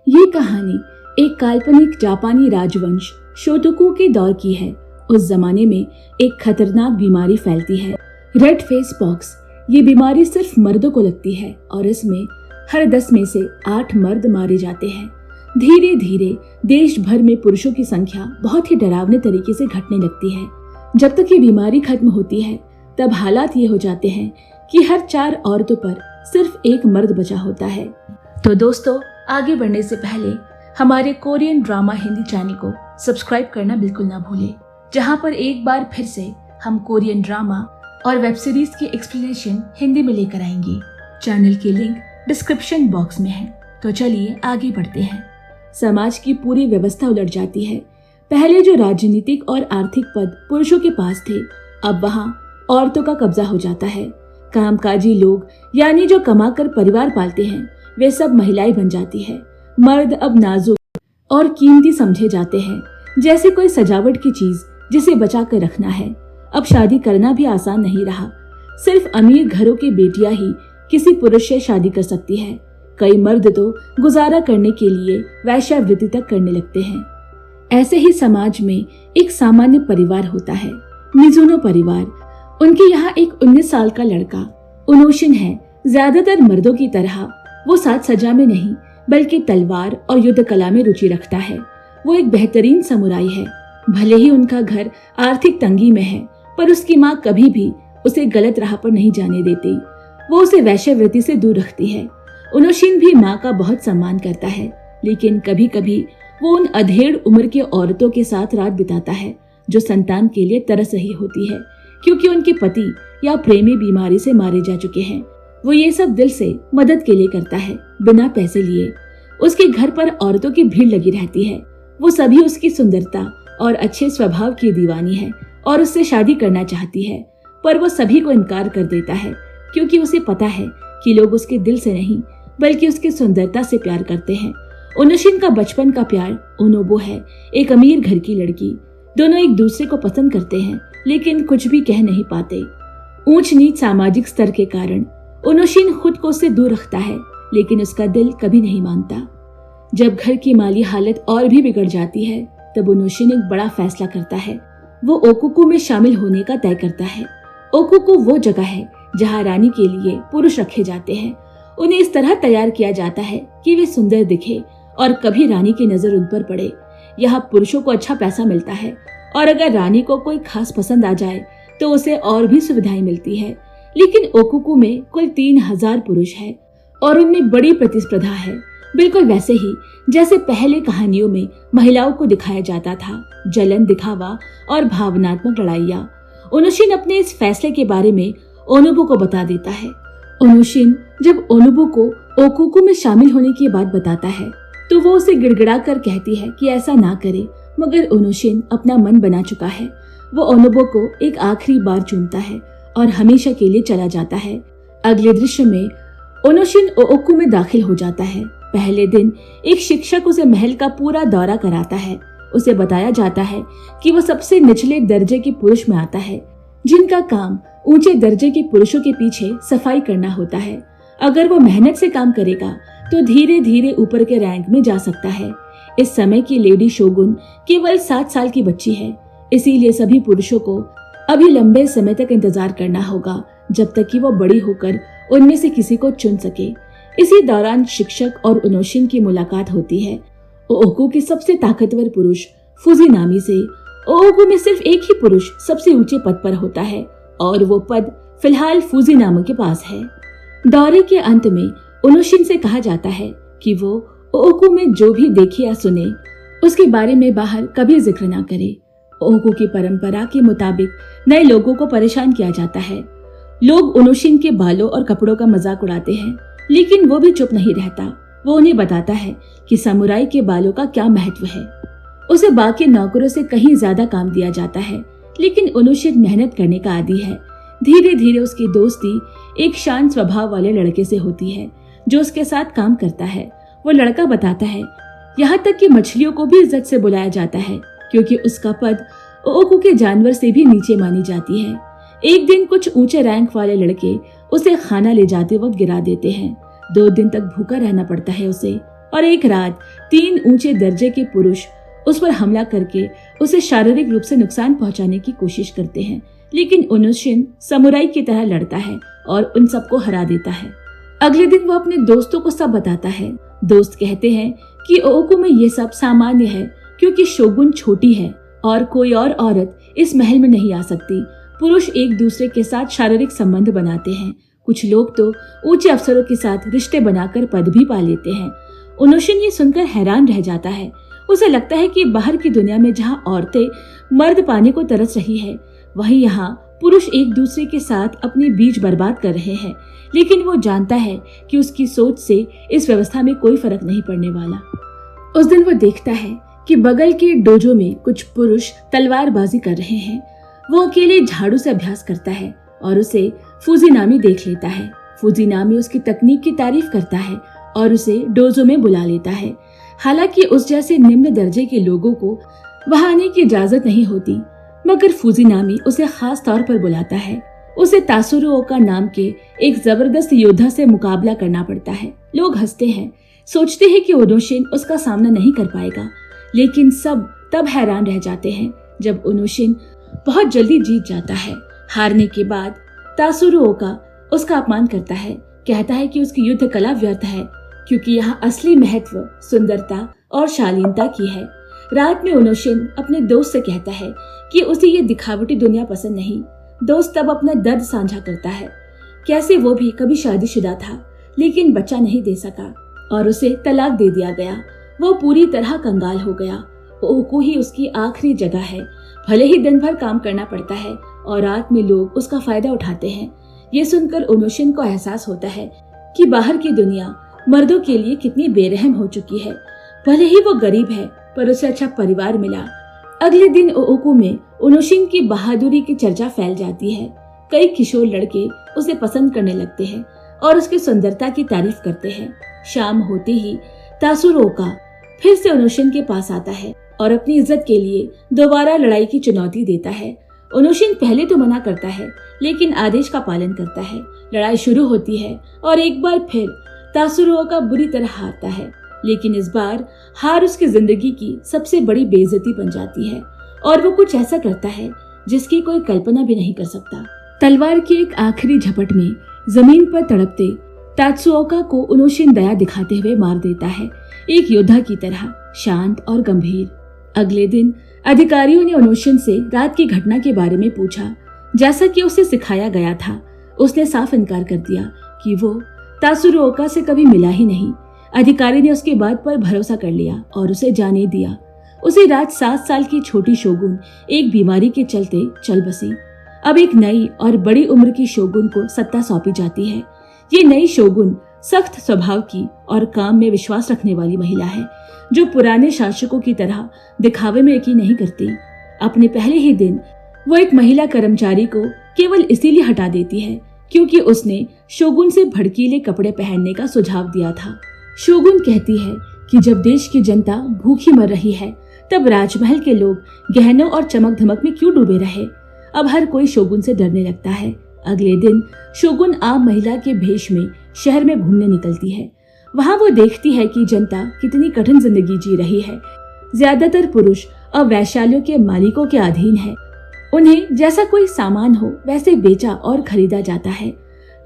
ये कहानी एक काल्पनिक जापानी राजवंश शोटोकू के दौर की है। उस जमाने में एक खतरनाक बीमारी फैलती है, रेड फेस पॉक्स। ये बीमारी सिर्फ मर्दों को लगती है और इसमें हर 10 में से 8 मर्द मारे जाते हैं। धीरे धीरे देश भर में पुरुषों की संख्या बहुत ही डरावने तरीके से घटने लगती है। जब तक ये बीमारी खत्म होती है तब हालात ये हो जाते हैं कि हर 4 औरतों पर सिर्फ एक मर्द बचा होता है। तो दोस्तों, आगे बढ़ने से पहले हमारे कोरियन ड्रामा हिंदी चैनल को सब्सक्राइब करना बिल्कुल ना भूलें, जहां पर एक बार फिर से हम कोरियन ड्रामा और वेब सीरीज की एक्सप्लेनेशन हिंदी में लेकर आएंगे। चैनल की लिंक डिस्क्रिप्शन बॉक्स में है। तो चलिए आगे बढ़ते हैं। समाज की पूरी व्यवस्था उलट जाती है। पहले जो राजनीतिक और आर्थिक पद पुरुषों के पास थे, अब वहां औरतों का कब्जा हो जाता है। कामकाजी लोग यानी जो कमाकर परिवार पालते हैं, वे सब महिलाएं बन जाती है। मर्द अब नाजुक और कीमती समझे जाते हैं, जैसे कोई सजावट की चीज जिसे बचा कर रखना है। अब शादी करना भी आसान नहीं रहा। सिर्फ अमीर घरों की बेटियां ही किसी पुरुष से शादी कर सकती है। कई मर्द तो गुजारा करने के लिए वेश्यावृत्ति तक करने लगते हैं। ऐसे ही समाज में एक सामान्य परिवार होता है, मिजुनो परिवार। उनके यहाँ एक 19 साल का लड़का उनोशिन है। ज्यादातर मर्दों की तरह वो साज सज्जा में नहीं बल्कि तलवार और युद्ध कला में रुचि रखता है। वो एक बेहतरीन समुराई है। भले ही उनका घर आर्थिक तंगी में है, पर उसकी माँ कभी भी उसे गलत राह पर नहीं जाने देती। वो उसे वेश्यावृत्ति से दूर रखती है। उनोशिन भी माँ का बहुत सम्मान करता है, लेकिन कभी कभी वो उन अधेड़ उम्र की औरतों के साथ रात बिताता है जो संतान के लिए तरस रही होती है, क्योंकि उनके पति या प्रेमी बीमारी से मारे जा चुके हैं। वो ये सब दिल से मदद के लिए करता है, बिना पैसे लिए। उसके घर पर औरतों की भीड़ लगी रहती है। वो सभी उसकी सुंदरता और अच्छे स्वभाव की दीवानी है और उससे शादी करना चाहती है, पर वो सभी को इनकार कर देता है, क्योंकि उसे पता है कि लोग उसके दिल से नहीं बल्कि उसकी सुंदरता से प्यार करते हैं। उनोशिन का बचपन का प्यार ओनोबो है, एक अमीर घर की लड़की। दोनों एक दूसरे को पसंद करते हैं, लेकिन कुछ भी कह नहीं पाते। ऊंच नीच सामाजिक स्तर के कारण उनोशिन खुद को उससे दूर रखता है, लेकिन उसका दिल कभी नहीं मानता। जब घर की माली हालत और भी बिगड़ जाती है, तब उनोशिन एक बड़ा फैसला करता है। वो ओकुकू में शामिल होने का तय करता है। ओकुकू वो जगह है जहाँ रानी के लिए पुरुष रखे जाते हैं। उन्हें इस तरह तैयार किया जाता है कि वे सुंदर दिखे और कभी रानी की नजर उन पर पड़े। यहाँ पुरुषों को अच्छा पैसा मिलता है और अगर रानी को कोई खास पसंद आ जाए तो उसे और भी सुविधाएं मिलती है। लेकिन ओकुकू में कुल 3000 पुरुष है और उनमें बड़ी प्रतिस्पर्धा है, बिल्कुल वैसे ही जैसे पहले कहानियों में महिलाओं को दिखाया जाता था। जलन, दिखावा और भावनात्मक लड़ाइयाँ। उनोशिन अपने इस फैसले के बारे में ओनोबो को बता देता है। उनोशिन जब ओनोबो को ओकुकू में शामिल होने की बात बताता है तो वो उसे गिड़गिड़ा कर कहती है कि ऐसा ना करे, मगर उनोशिन अपना मन बना चुका है। वो ओनोबो को एक आखिरी बार चूमता है और हमेशा के लिए चला जाता है। अगले दृश्य में उनोशिन ओकुकू में दाखिल हो जाता है। पहले दिन एक शिक्षक उसे महल का पूरा दौरा कराता है। उसे बताया जाता है कि वो सबसे निचले दर्जे के पुरुष में आता है, जिनका काम ऊंचे दर्जे के पुरुषों के पीछे सफाई करना होता है। अगर वो मेहनत से काम करेगा तो धीरे धीरे ऊपर के रैंक में जा सकता है। इस समय की लेडी शोगुन केवल 7 साल की बच्ची है, इसीलिए सभी पुरुषों को अभी लंबे समय तक इंतजार करना होगा, जब तक कि वो बड़ी होकर उनमें से किसी को चुन सके। इसी दौरान शिक्षक और उनोशिन की मुलाकात होती है। ओकुकू के सबसे ताकतवर पुरुष फुजिनामी से। ओकुकू में सिर्फ एक ही पुरुष सबसे ऊंचे पद पर होता है और वो पद फिलहाल फुजिनामी के पास है। दौरे के अंत में उनोशिन से कहा जाता है कि वो ओकुकू में जो भी देखे या सुने उसके बारे में बाहर कभी जिक्र ना करे। ओकुकू की परंपरा के मुताबिक नए लोगों को परेशान किया जाता है। लोग उनोशिन के बालों और कपड़ों का मजाक उड़ाते हैं, लेकिन वो भी चुप नहीं रहता। वो उन्हें बताता है कि समुराई के बालों का क्या महत्व है। उसे बाकी नौकरों से कहीं ज्यादा काम दिया जाता है, लेकिन उनोशिन मेहनत करने का आदी है। धीरे धीरे उसकी दोस्ती एक शांत स्वभाव वाले लड़के से होती है जो उसके साथ काम करता है। वो लड़का बताता है यहाँ तक कि मछलियों को भी इज्जत से बुलाया जाता है, क्योंकि उसका पद ओकुकू के जानवर से भी नीचे मानी जाती है। एक दिन कुछ ऊंचे रैंक वाले लड़के उसे खाना ले जाते वक्त गिरा देते हैं। 2 दिन तक भूखा रहना पड़ता है उसे और एक रात 3 ऊंचे दर्जे के पुरुष उस पर हमला करके उसे शारीरिक रूप से नुकसान पहुंचाने की कोशिश करते हैं, लेकिन ओनोशिन समुराई की तरह लड़ता है और उन सबको हरा देता है। अगले दिन वो अपने दोस्तों को सब बताता है। दोस्त कहते हैं कि ओको में ये सब सामान्य है क्योंकि शोगुन छोटी है और कोई और औरत इस महल में नहीं आ सकती। पुरुष एक दूसरे के साथ शारीरिक संबंध बनाते हैं, कुछ लोग तो ऊंचे अफसरों के साथ रिश्ते बनाकर पद भी पा लेते हैं। ओनोशिन ये सुनकर हैरान रह जाता है। उसे लगता है कि बाहर की दुनिया में जहाँ औरतें मर्द पाने को तरस रही है, वहीं यहाँ पुरुष एक दूसरे के साथ अपने बीच बर्बाद कर रहे हैं, लेकिन वो जानता है कि उसकी सोच से इस व्यवस्था में कोई फर्क नहीं पड़ने वाला। उस दिन वो देखता है कि बगल के डोजो में कुछ पुरुष तलवारबाजी कर रहे हैं। वो अकेले झाड़ू से अभ्यास करता है और उसे फुजिनामी देख लेता है। फुजिनामी उसकी तकनीक की तारीफ करता है और उसे डोजो में बुला लेता है। हालांकि उस जैसे निम्न दर्जे के लोगों को वहां आने की इजाजत नहीं होती, मगर फुजिनामी उसे खास तौर पर बुलाता है। उसे तासुरो ओका नाम के एक जबरदस्त योद्धा से मुकाबला करना पड़ता है। लोग हंसते हैं, सोचते हैं कि ओनोशिन उसका सामना नहीं कर पाएगा, लेकिन सब तब हैरान रह जाते हैं जब ओनोशिन बहुत जल्दी जीत जाता है। हारने के बाद तासुरो ओका उसका अपमान करता है, कहता है कि उसकी युद्ध कला व्यर्थ है क्योंकि यहाँ असली महत्व सुंदरता और शालीनता की है। रात में ओनोशिन अपने दोस्त से कहता है कि उसे ये दिखावटी दुनिया पसंद नहीं। दोस्त तब अपना दर्द साझा करता है, कैसे वो भी कभी शादीशुदा था लेकिन बच्चा नहीं दे सका और उसे तलाक दे दिया गया। वो पूरी तरह कंगाल हो गया। ओको ही उसकी आखिरी जगह है। भले ही दिन भर काम करना पड़ता है और रात में लोग उसका फायदा उठाते हैं। ये सुनकर ओनोशिन को एहसास होता है कि बाहर की दुनिया मर्दों के लिए कितनी बेरहम हो चुकी है। भले ही वो गरीब है पर उसे अच्छा परिवार मिला। अगले दिन ओको में ओनोशिन की बहादुरी की चर्चा फैल जाती है। कई किशोर लड़के उसे पसंद करने लगते हैं और उसकी सुंदरता की तारीफ करते हैं। शाम होते ही तासुरो ओका फिर से ओनोशिन के पास आता है और अपनी इज्जत के लिए दोबारा लड़ाई की चुनौती देता है। ओनोशिन पहले तो मना करता है, लेकिन आदेश का पालन करता है। लड़ाई शुरू होती है और एक बार फिर तासुरो ओका बुरी तरह हारता है, लेकिन इस बार हार उसकी जिंदगी की सबसे बड़ी बेइज्जती बन जाती है और वो कुछ ऐसा करता है जिसकी कोई कल्पना भी नहीं कर सकता। तलवार की एक आखिरी झपट में जमीन पर तड़पते तात्सुओका को ओनोशिन दया दिखाते हुए मार देता है, एक योद्धा की तरह, शांत और गंभीर। अगले दिन अधिकारियों ने ओनोशिन से रात की घटना के बारे में पूछा। जैसा कि उसे सिखाया गया था, उसने साफ इनकार कर दिया कि वो तासुरो ओका से कभी मिला ही नहीं। अधिकारी ने उसकी बात पर भरोसा कर लिया और उसे जाने दिया। उसी रात 7 साल की छोटी शोगुन एक बीमारी के चलते चल बसी। अब एक नई और बड़ी उम्र की शोगुन को सत्ता सौंपी जाती है। ये नई शोगुन सख्त स्वभाव की और काम में विश्वास रखने वाली महिला है, जो पुराने शासकों की तरह दिखावे में यकीन नहीं करती। अपने पहले ही दिन वो एक महिला कर्मचारी को केवल इसीलिए हटा देती है क्योंकि उसने शोगुन से भड़कीले कपड़े पहनने का सुझाव दिया था। शोगुन कहती है कि जब देश की जनता भूखी मर रही है, तब राजमहल के लोग गहनों और चमक धमक में क्यों डूबे रहे। अब हर कोई शोगुन से डरने लगता है। अगले दिन शोगुन आम महिला के भेष में शहर में घूमने निकलती है। वहाँ वो देखती है कि जनता कितनी कठिन जिंदगी जी रही है। ज्यादातर पुरुष अब वैश्यालयों के मालिकों के अधीन है। उन्हें जैसा कोई सामान हो वैसे बेचा और खरीदा जाता है।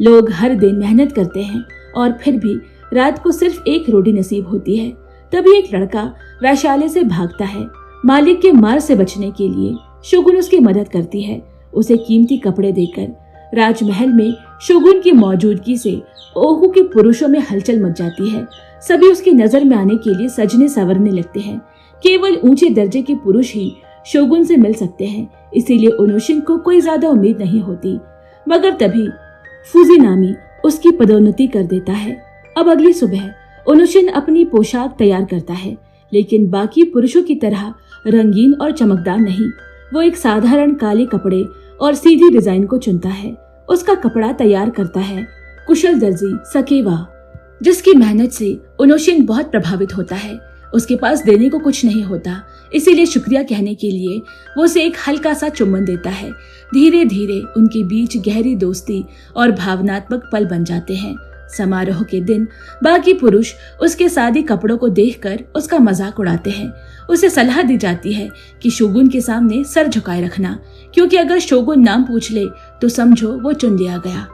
लोग हर दिन मेहनत करते हैं और फिर भी रात को सिर्फ एक रोटी नसीब होती है। तभी एक लड़का वैश्यालय से भागता है। मालिक के मार से बचने के लिए शोगुन उसकी मदद करती है, उसे कीमती कपड़े देकर। राजमहल में शोगुन की मौजूदगी से ओहू के पुरुषों में हलचल मच जाती है। सभी उसकी नजर में आने के लिए सजने संवरने लगते हैं। केवल ऊंचे दर्जे के पुरुष ही शोगुन से मिल सकते हैं, इसीलिए ओनोशिन को कोई ज्यादा उम्मीद नहीं होती। मगर तभी फुजिनामी उसकी पदोन्नति कर देता है। अब अगली सुबह ओनोशिन अपनी पोशाक तैयार करता है, लेकिन बाकी पुरुषों की तरह रंगीन और चमकदार नहीं। वो एक साधारण काले कपड़े और सीधी डिजाइन को चुनता है। उसका कपड़ा तैयार करता है कुशल दर्जी सकेवा, जिसकी मेहनत से ओनोशिन बहुत प्रभावित होता है। उसके पास देने को कुछ नहीं होता, इसीलिए शुक्रिया कहने के लिए वो उसे एक हल्का सा चुम्बन देता है। धीरे धीरे उनके बीच गहरी दोस्ती और भावनात्मक पल बन जाते हैं। समारोह के दिन बाकी पुरुष उसके सादी कपड़ों को देखकर उसका मजाक उड़ाते हैं। उसे सलाह दी जाती है कि शोगुन के सामने सर झुकाए रखना, क्योंकि अगर शोगुन नाम पूछ ले तो समझो वो चुन लिया गया।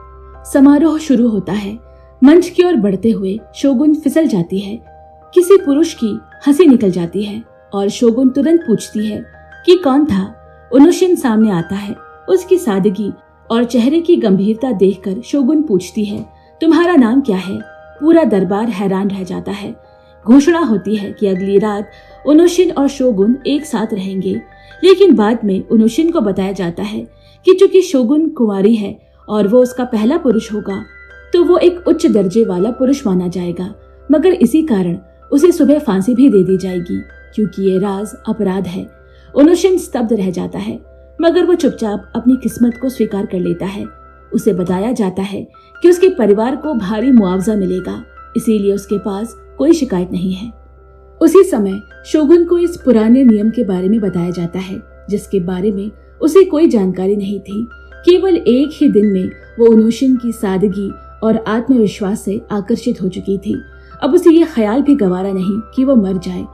समारोह शुरू होता है। मंच की ओर बढ़ते हुए शोगुन फिसल जाती है। किसी पुरुष की हंसी निकल जाती है और शोगुन तुरंत पूछती है कि कौन था। ओनोशिन सामने आता है। उसकी सादगी और चेहरे की गंभीरता देखकर शोगुन पूछती है, तुम्हारा नाम क्या है? पूरा दरबार हैरान रह जाता है। घोषणा होती है कि अगली रात ओनोशिन और शोगुन एक साथ रहेंगे, लेकिन बाद में ओनोशिन को बताया जाता है कि चूंकि शोगुन कुंवारी है और वो उसका पहला पुरुष होगा, तो वो एक उच्च दर्जे वाला पुरुष माना जाएगा, मगर इसी कारण उसे सुबह फांसी भी दे दी जाएगी, क्योंकि ये राज अपराध है। ओनोशिन स्तब्ध रह जाता है, मगर वो चुपचाप अपनी किस्मत को स्वीकार कर लेता है। उसे बताया जाता है कि उसके परिवार को भारी मुआवजा मिलेगा, इसीलिए उसके पास कोई शिकायत नहीं है। उसी समय शोगुन को इस पुराने नियम के बारे में बताया जाता है, जिसके बारे में उसे कोई जानकारी नहीं थी। केवल एक ही दिन में वो ओनोशिन की सादगी और आत्मविश्वास से आकर्षित हो चुकी थी। अब उसे ये ख्याल भी गवारा नहीं कि वो मर जाए।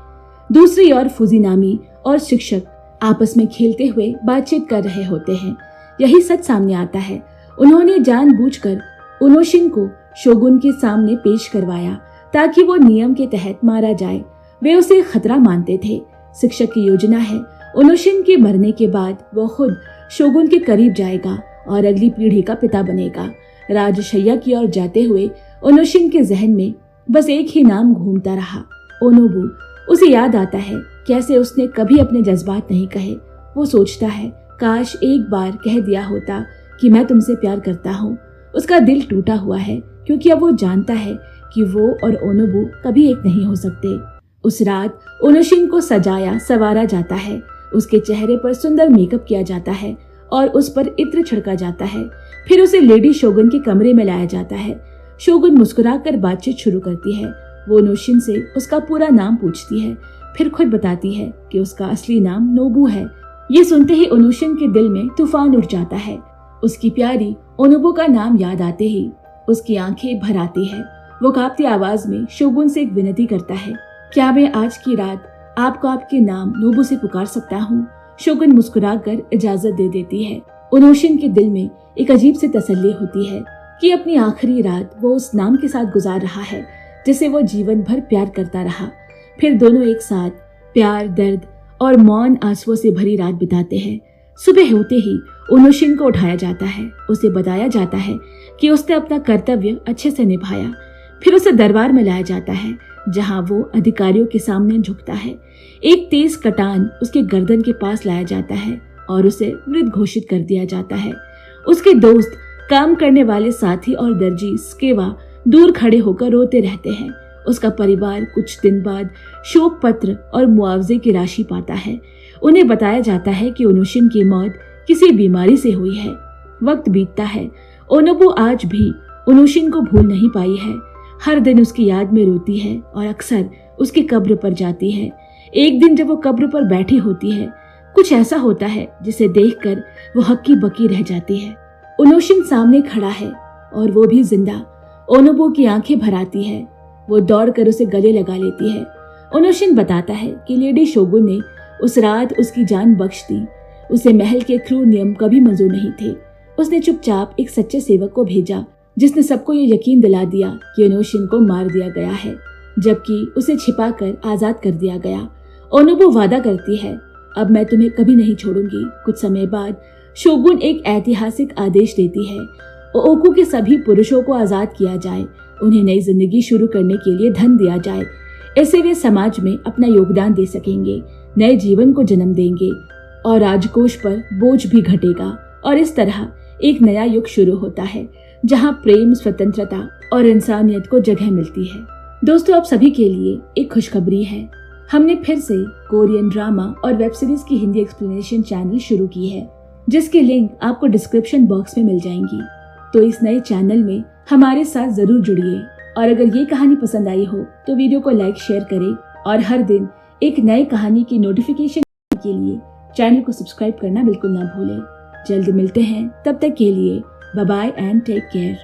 दूसरी ओर फुजिनामी और शिक्षक आपस में खेलते हुए बातचीत कर रहे होते हैं। यही सच सामने आता है। उन्होंने जानबूझकर ओनोशिन को शोगुन के सामने पेश करवाया ताकि वो नियम के तहत मारा जाए। वे उसे खतरा मानते थे। शिक्षक की योजना है ओनोशिन के मरने के बाद वो खुद शोगुन के करीब जाएगा और अगली पीढ़ी का पिता बनेगा। राजशैया की ओर जाते हुए ओनोशिन के जहन में बस एक ही नाम घूमता रहा, ओनोबु। उसे याद आता है कैसे उसने कभी अपने जज्बात नहीं कहे। वो सोचता है काश एक बार कह दिया होता कि मैं तुमसे प्यार करता हूँ। उसका दिल टूटा हुआ है, क्योंकि अब वो जानता है कि वो और ओनोबु कभी एक नहीं हो सकते। उस रात ओनोशिन को सजाया सवारा जाता है। उसके चेहरे पर सुंदर मेकअप किया जाता है और उस पर इत्र छिड़का जाता है। फिर उसे लेडी शोगुन के कमरे में लाया जाता है। शोगुन मुस्कुराकर बातचीत शुरू करती है। वो ओनोशिन से उसका पूरा नाम पूछती है, फिर खुद बताती है कि उसका असली नाम नोबू है। ये सुनते ही ओनोशिन के दिल में तूफान उठ जाता है। उसकी प्यारी ओनोबू का नाम याद आते ही उसकी आंखें भर आती है। वो कांपती आवाज में शोगुन से एक विनती करता है, क्या मैं आज की रात आपको आपके नाम नोबू से पुकार सकता हूँ? शोगुन मुस्कुराकर इजाजत दे देती है। ओनोशिन के दिल में एक अजीब सी तसल्ली होती है कि अपनी आखिरी रात वो उस नाम के साथ गुजार रहा है जिसे वो जीवन भर प्यार करता रहा। फिर दोनों एक साथ प्यार, दर्द और मौन आंसुओं से भरी रात बिताते हैं। सुबह होते ही ओनोशिन को उठाया जाता है। उसे बताया जाता है कि उसने अपना कर्तव्य अच्छे से निभाया। फिर उसे दरबार में लाया जाता है, जहां वो अधिकारियों के सामने झुकता है। एक तेज कटान उसके गर्दन के पास लाया जाता है और उसे मृत घोषित कर दिया जाता है। उसके दोस्त, काम करने वाले साथी और दर्जी स्केवा दूर खड़े होकर रोते रहते हैं। उसका परिवार कुछ दिन बाद शोक पत्र और मुआवजे की राशि पाता है। उन्हें बताया जाता है कि ओनोशिन की मौत किसी बीमारी से हुई है। वक्त बीतता है। ओनोबु आज भी ओनोशिन को भूल नहीं पाई है। हर दिन उसकी याद में रोती है और अक्सर उसकी कब्र पर जाती है। एक दिन जब वो कब्र पर बैठी होती है, कुछ ऐसा होता है जिसे देखकर वो हक्की बक्की रह जाती है। ओनोशिन सामने खड़ा है और वो भी जिंदा। ओनोबु की आंखें भर आती है। वो दौड़कर उसे गले लगा लेती है। ओनोशिन बताता है कि लेडी शोगुन ने उस रात उसकी जान बख्श दी। उसे महल के क्रूर नियम कभी मंजूर नहीं थे। उसने चुपचाप एक सच्चे सेवक को भेजा, जिसने सबको ये यकीन दिला दिया कि ओनोशिन को मार दिया गया है, जबकि उसे छिपाकर आजाद कर दिया गया। ओनोबु वादा करती है, अब मैं तुम्हें कभी नहीं छोड़ूंगी। कुछ समय बाद शोगुन एक ऐतिहासिक आदेश देती है, ओकू के सभी पुरुषों को आजाद किया जाए। उन्हें नई जिंदगी शुरू करने के लिए धन दिया जाए। ऐसे वे समाज में अपना योगदान दे सकेंगे, नए जीवन को जन्म देंगे और राजकोष पर बोझ भी घटेगा। और इस तरह एक नया युग शुरू होता है, जहां प्रेम, स्वतंत्रता और इंसानियत को जगह मिलती है। दोस्तों, आप सभी के लिए एक खुशखबरी है। हमने फिर से कोरियन ड्रामा और वेब सीरीज की हिंदी एक्सप्लेनेशन चैनल शुरू की है, जिसकी लिंक आपको डिस्क्रिप्शन बॉक्स में मिल जाएंगी। तो इस नए चैनल में हमारे साथ जरूर जुड़िए और अगर ये कहानी पसंद आई हो तो वीडियो को लाइक, शेयर करें और हर दिन एक नई कहानी की नोटिफिकेशन के लिए चैनल को सब्सक्राइब करना बिल्कुल ना भूलें। जल्द मिलते हैं, तब तक के लिए bye bye and take care.